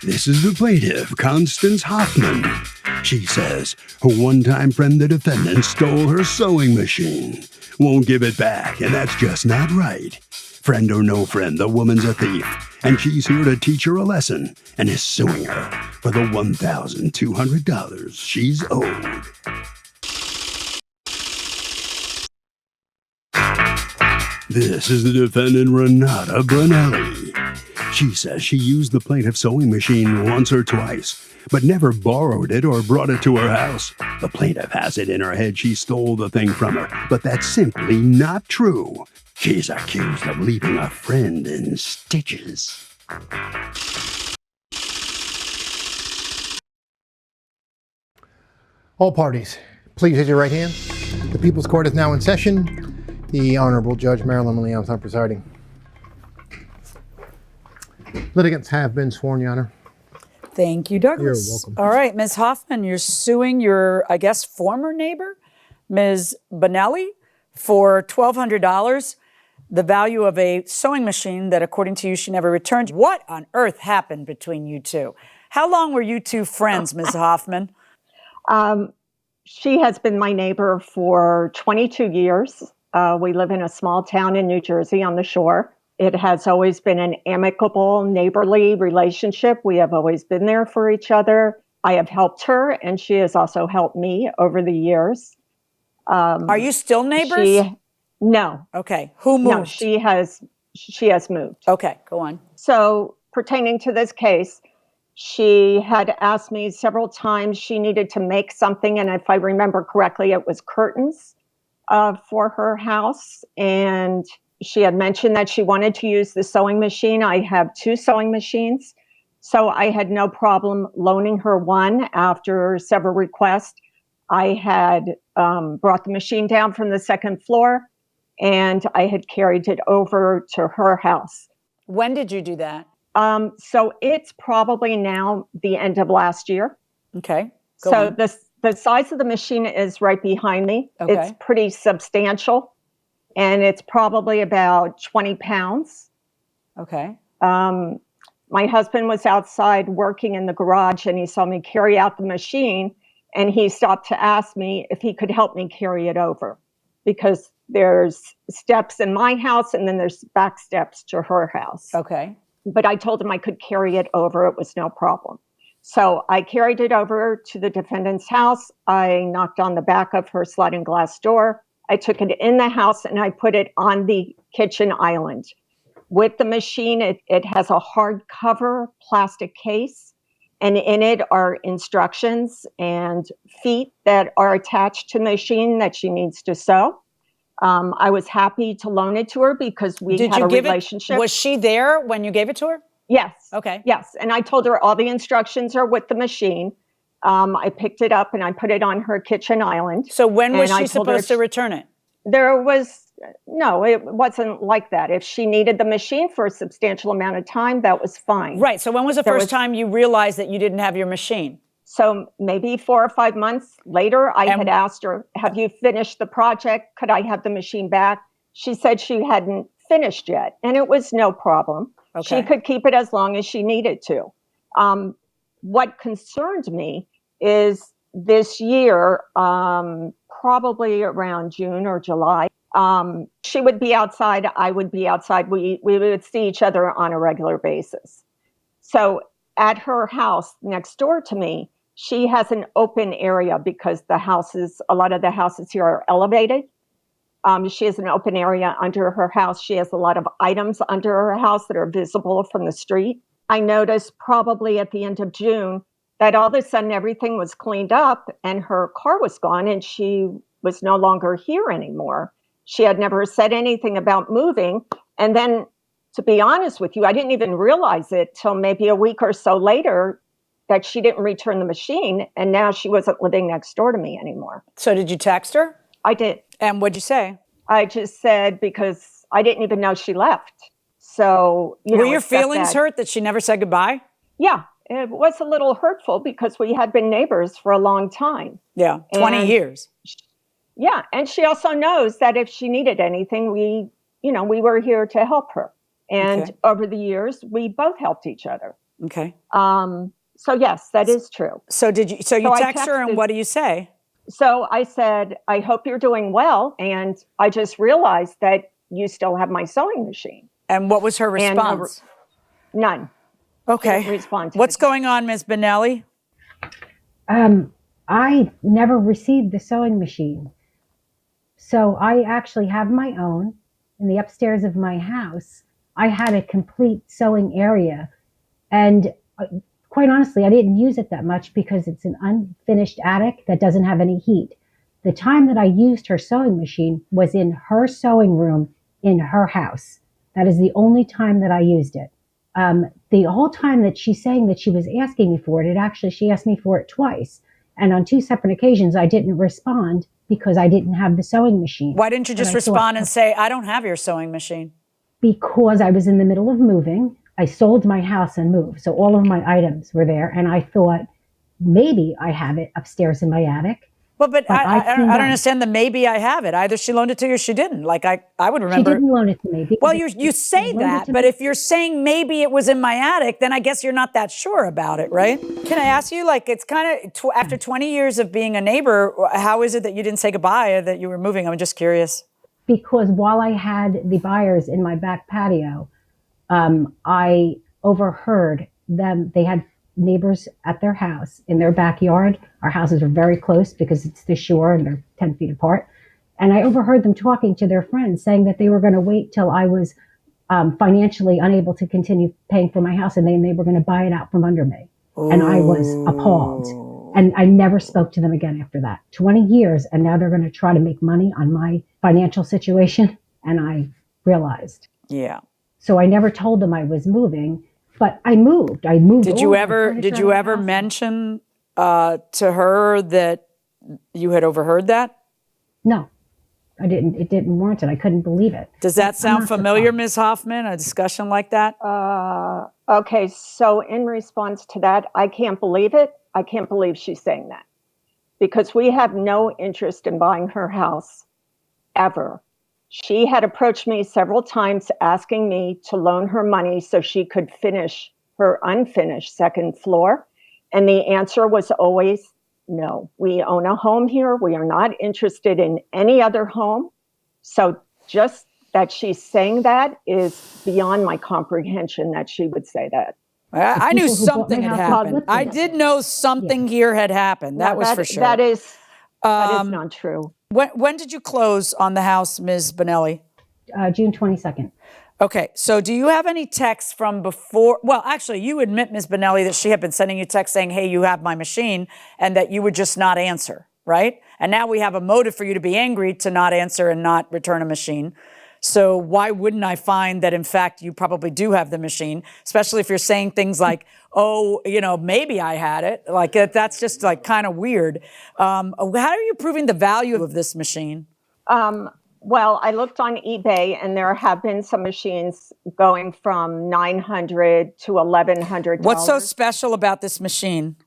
This is the plaintiff, Constance Hoffman. She says her one-time friend, the defendant, stole her sewing machine. Won't give it back, and that's just not right. Friend or no friend, the woman's a thief, and she's here to teach her a lesson and is suing her for the $1,200 she's owed. This is the defendant, Renata Brunelli. She says she used the plaintiff's sewing machine once or twice, but never borrowed it or brought it to her house. The plaintiff has it in her head she stole the thing from her, but that's simply not true. She's accused of leaving a friend in stitches. All parties, please raise your right hand. The People's Court is now in session. The Honorable Judge Marilyn Leon is presiding. Litigants have been sworn, Your Honor. Thank you, Douglas. You're welcome. All right, Ms. Hoffman, you're suing your, I guess, former neighbor, Ms. Bonelli, for $1,200, the value of a sewing machine that, according to you, she never returned. What on earth happened between you two? How long were you two friends, Ms. Hoffman? She has been my neighbor for 22 years. We live in a small town in New Jersey on the shore. It has always been an amicable, neighborly relationship. We have always been there for each other. I have helped her, and she has also helped me over the years. Are you still neighbors? No. Okay. Who moved? No, she has moved. Okay, go on. So pertaining to this case, she had asked me several times she needed to make something, and if I remember correctly, it was curtains for her house. And she had mentioned that she wanted to use the sewing machine. I have 2 sewing machines, so I had no problem loaning her one after several requests. I had brought the machine down from the 2nd floor, and I had carried it over to her house. When did you do that? So it's probably now the end of last year. Okay. So the size of the machine is right behind me. Okay. It's pretty substantial, and it's probably about 20 pounds. Okay. My husband was outside working in the garage, and he saw me carry out the machine, and he stopped to ask me if he could help me carry it over, because there's steps in my house and then there's back steps to her house. Okay. But I told him I could carry it over. It was no problem. So I carried it over to the defendant's house. I knocked on the back of her sliding glass door. I took it in the house and I put it on the kitchen island. With the machine, it has a hardcover plastic case, and in it are instructions and feet that are attached to the machine that she needs to sew. I was happy to loan it to her because we had a relationship. Was she there when you gave it to her? Yes. Okay. Yes. And I told her all the instructions are with the machine. I picked it up and I put it on her kitchen island. So when was she supposed to return it? No, it wasn't like that. If she needed the machine for a substantial amount of time, that was fine. Right. So when was the first time you realized that you didn't have your machine? So maybe 4 or 5 months later, I had asked her, have you finished the project? Could I have the machine back? She said she hadn't finished yet, and it was no problem. Okay. She could keep it as long as she needed to. What concerned me is this year, probably around June or July, she would be outside, I would be outside. We would see each other on a regular basis. So at her house next door to me, she has an open area because a lot of the houses here are elevated. She has an open area under her house. She has a lot of items under her house that are visible from the street. I noticed probably at the end of June that all of a sudden everything was cleaned up and her car was gone and she was no longer here anymore. She had never said anything about moving. And then, to be honest with you, I didn't even realize it till maybe a week or so later that she didn't return the machine, and now she wasn't living next door to me anymore. So did you text her? I did. And what'd you say? I just said, because I didn't even know she left. So, were your feelings hurt that she never said goodbye? Yeah, it was a little hurtful because we had been neighbors for a long time. Yeah, 20 years. Yeah, and she also knows that if she needed anything, we were here to help her. And over the years, we both helped each other. Okay. So yes, that is true. So so you So I text her and texted- what do you say? So I said, I hope you're doing well. And I just realized that you still have my sewing machine. And what was her And response? none. Okay. Didn't respond to What's it. going on, Ms. Benelli? I never received the sewing machine. So I actually have my own in the upstairs of my house. I had a complete sewing area. And quite honestly, I didn't use it that much because it's an unfinished attic that doesn't have any heat. The time that I used her sewing machine was in her sewing room in her house. That is the only time that I used it. The whole time that she's saying that she was asking me for it, she asked me for it twice. And on two separate occasions, I didn't respond because I didn't have the sewing machine. Why didn't you just respond and say, I don't have your sewing machine? Because I was in the middle of moving. I sold my house and moved. So all of my items were there. And I thought maybe I have it upstairs in my attic. Well, but I don't cleaned up. understand the maybe I have it. Either she loaned it to you or she didn't. Like I would She remember. didn't loan it to me. Well, you say that, but if you're saying maybe it was in my attic, then I guess you're not that sure about it, right? Can I ask you, like, it's kind of, after 20 years of being a neighbor, how is it that you didn't say goodbye, that you were moving? I'm just curious. Because while I had the buyers in my back patio, I overheard them. They had neighbors at their house in their backyard. Our houses are very close because it's the shore and they're 10 feet apart. And I overheard them talking to their friends saying that they were going to wait till I was financially unable to continue paying for my house and then they were going to buy it out from under me. Ooh. And I was appalled. And I never spoke to them again after that. 20 years, and now they're going to try to make money on my financial situation. And I realized. Yeah. So I never told them I was moving, but I moved. Did you ever mention to her that you had overheard that? No, I didn't. It didn't warrant it. I couldn't believe it. Does that sound familiar, Ms. Hoffman, a discussion like that? Okay, so in response to that, I can't believe it. I can't believe she's saying that because we have no interest in buying her house ever. She had approached me several times asking me to loan her money so she could finish her unfinished second floor. And the answer was always no. We own a home here. We are not interested in any other home. So just that she's saying that is beyond my comprehension that she would say that. I knew something had happened. I did know something here had happened. That was for sure. That is not true. When did you close on the house, Ms. Benelli? June 22nd. Okay, so do you have any texts from before? Well, actually, you admit, Ms. Benelli, that she had been sending you texts saying, hey, you have my machine, and that you would just not answer, right? And now we have a motive for you to be angry to not answer and not return a machine. So why wouldn't I find that, in fact, you probably do have the machine, especially if you're saying things like, oh, maybe I had it. Like, that's just like kind of weird. How are you proving the value of this machine? Well, I looked on eBay and there have been some machines going from $900 to $1,100. What's so special about this machine?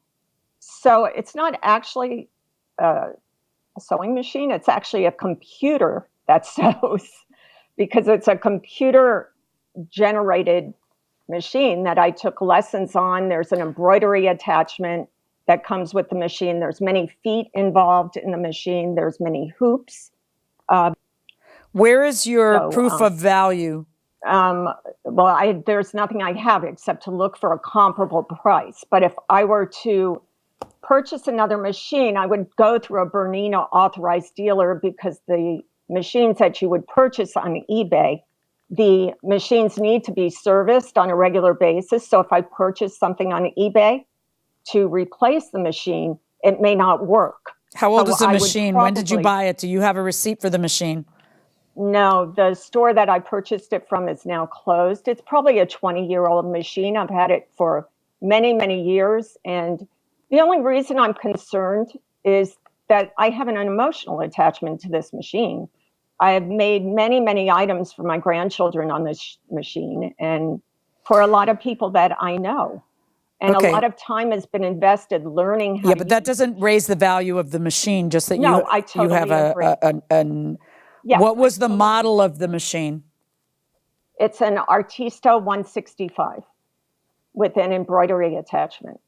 So it's not actually a sewing machine. It's actually a computer that sews. Because it's a computer-generated machine that I took lessons on. There's an embroidery attachment that comes with the machine. There's many feet involved in the machine. There's many hoops. Where is your proof of value? There's nothing I have except to look for a comparable price. But if I were to purchase another machine, I would go through a Bernina authorized dealer because the machines that you would purchase on eBay, the machines need to be serviced on a regular basis. So if I purchase something on eBay to replace the machine, it may not work. How old is the machine? When did you buy it? Do you have a receipt for the machine? No, the store that I purchased it from is now closed. It's probably a 20-year-old machine. I've had it for many, many years. And the only reason I'm concerned is that I have an emotional attachment to this machine. I have made many, many items for my grandchildren on this machine and for a lot of people that I know. And a lot of time has been invested learning how to but that doesn't raise the value of the machine, just that I totally you have what was the model of the machine? It's an Artista 165. with an embroidery attachment.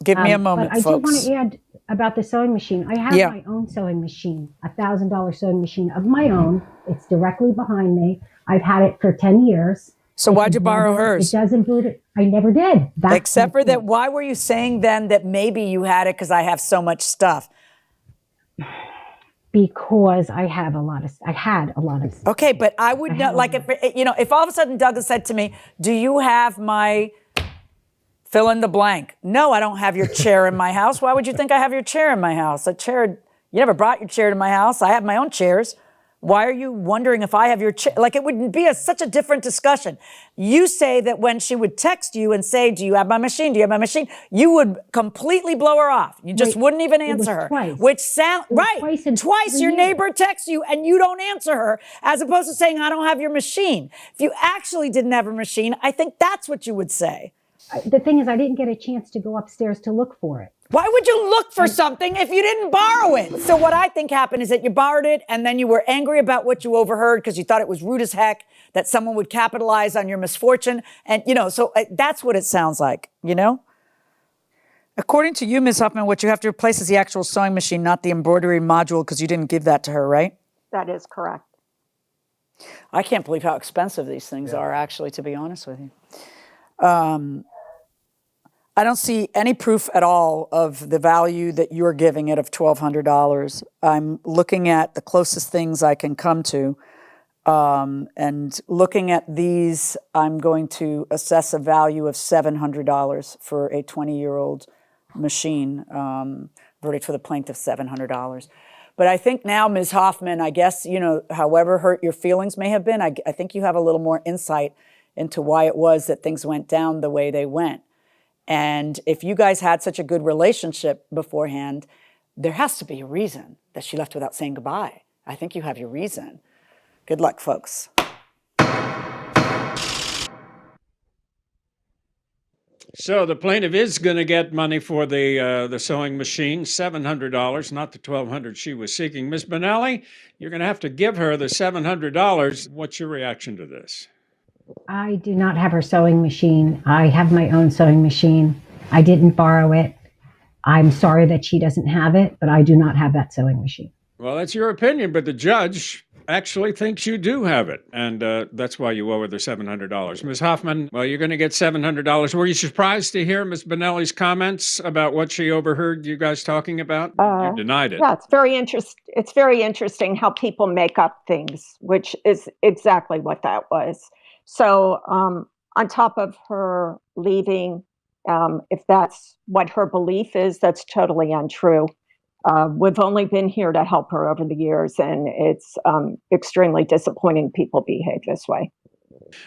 Give me a moment, but I folks. do want to add about the sewing machine. I have my own sewing machine, $1,000 sewing machine of my own. It's directly behind me. I've had it for 10 years. So why'd you borrow hers? It does embroider. I never did. Except for that, why were you saying then that maybe you had it because I have so much stuff? Because I had a lot of stuff. Okay, but I would not, like, if all of a sudden Douglas said to me, do you have my fill in the blank? No, I don't have your chair in my house. Why would you think I have your chair in my house? You never brought your chair to my house. I have my own chairs. Why are you wondering if I have your chair? Like, it would be such a different discussion. You say that when she would text you and say, do you have my machine? Do you have my machine? You would completely blow her off. You just wouldn't even answer her. Twice. Which sound right. Twice your neighbor texts you and you don't answer her, as opposed to saying, I don't have your machine. If you actually didn't have a machine, I think that's what you would say. The thing is, I didn't get a chance to go upstairs to look for it. Why would you look for something if you didn't borrow it? So what I think happened is that you borrowed it and then you were angry about what you overheard because you thought it was rude as heck that someone would capitalize on your misfortune. And, so that's what it sounds like, According to you, Ms. Huffman, what you have to replace is the actual sewing machine, not the embroidery module, because you didn't give that to her, right? That is correct. I can't believe how expensive these things are, actually, to be honest with you. I don't see any proof at all of the value that you're giving it of $1,200. I'm looking at the closest things I can come to. And looking at these, I'm going to assess a value of $700 for a 20-year-old machine. Verdict for the plaintiff, $700. But I think now, Ms. Hoffman, I guess, however hurt your feelings may have been, I think you have a little more insight into why it was that things went down the way they went. And if you guys had such a good relationship beforehand, there has to be a reason that she left without saying goodbye. I think you have your reason. Good luck, folks. So the plaintiff is going to get money for the sewing machine, $700, not the $1,200 she was seeking. Ms. Benelli, you're going to have to give her the $700. What's your reaction to this? I do not have her sewing machine. I have my own sewing machine. I didn't borrow it. I'm sorry that she doesn't have it, but I do not have that sewing machine. Well, that's your opinion, but the judge actually thinks you do have it, and that's why you owe her the $700. Ms. Hoffman, well, you're going to get $700. Were you surprised to hear Ms. Benelli's comments about what she overheard you guys talking about? You denied it. Yeah, it's very interesting how people make up things, which is exactly what that was. So on top of her leaving, if that's what her belief is, that's totally untrue. We've only been here to help her over the years, and it's extremely disappointing people behave this way.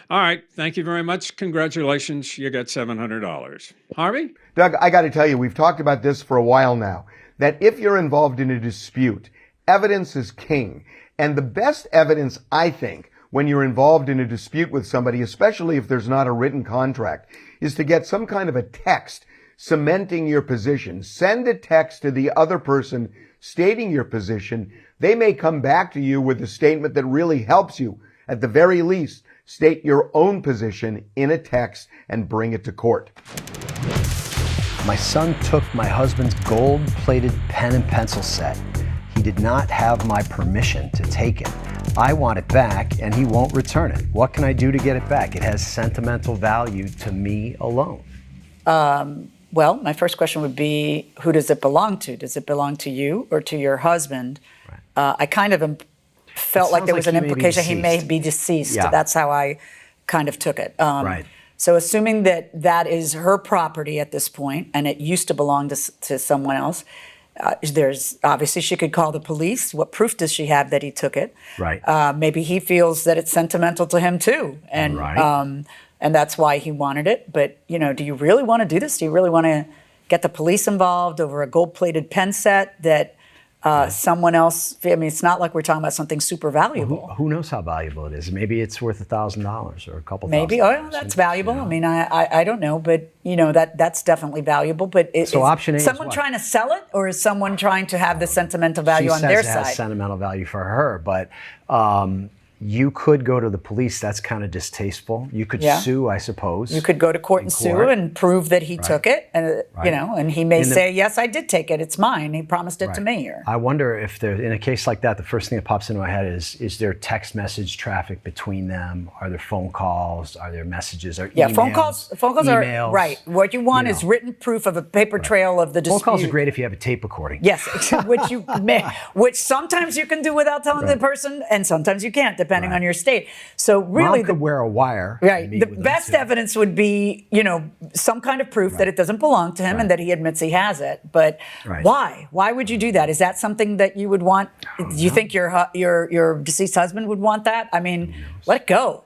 All right. Thank you very much. Congratulations. You got $700. Harvey? Doug, I got to tell you, we've talked about this for a while now, that if you're involved in a dispute, evidence is king. And the best evidence, I think, when you're involved in a dispute with somebody, especially if there's not a written contract, is to get some kind of a text cementing your position. Send a text to the other person stating your position. They may come back to you with a statement that really helps you. At the very least, state your own position in a text and bring it to court. My son took my husband's gold-plated pen and pencil set. He did not have my permission to take it. I want it back, and he won't return it. What can I do to get it back? It has sentimental value to me alone. Well, my first question would be, who does it belong to? Does it belong to you or to your husband? Right. I kind of felt like there was an implication he may be deceased. Yeah. That's how I kind of took it. Right. So assuming that that is her property at this point, and it used to belong to someone else, there's obviously she could call the police. What proof does she have that he took it? Right. Maybe he feels that it's sentimental to him too, and and that's why he wanted it. But do you really want to do this? Do you really want to get the police involved over a gold-plated pen set that someone else? I mean, it's not like we're talking about something super valuable. Well, who knows how valuable it is? Maybe it's worth $1,000 or a couple. Maybe. Oh, that's valuable. I mean, I don't know, but that's definitely valuable. But so option A is someone trying to sell it, or is someone trying to have the sentimental value on their side? She says it has sentimental value for her, but You could go to the police. That's kind of distasteful. You could sue, I suppose. You could go to court and sue and prove that he took it, and you know, and he may say, "Yes, I did take it. It's mine. He promised it to me." Or I wonder if there, in a case like that, the first thing that pops into my head is there text message traffic between them? Are there phone calls? Are there messages? Are emails? Phone calls emails, are right. What you want is written proof of a paper trail of the dispute. Phone calls are great if you have a tape recording. Yes, which sometimes you can do without telling the person, and sometimes you can't, depending on your state. So really, Mom could wear a wire. Right. The best evidence would be, some kind of proof that it doesn't belong to him and that he admits he has it. But why? Why would you do that? Is that something that you would want? Do you think your deceased husband would want that? I mean, let it go.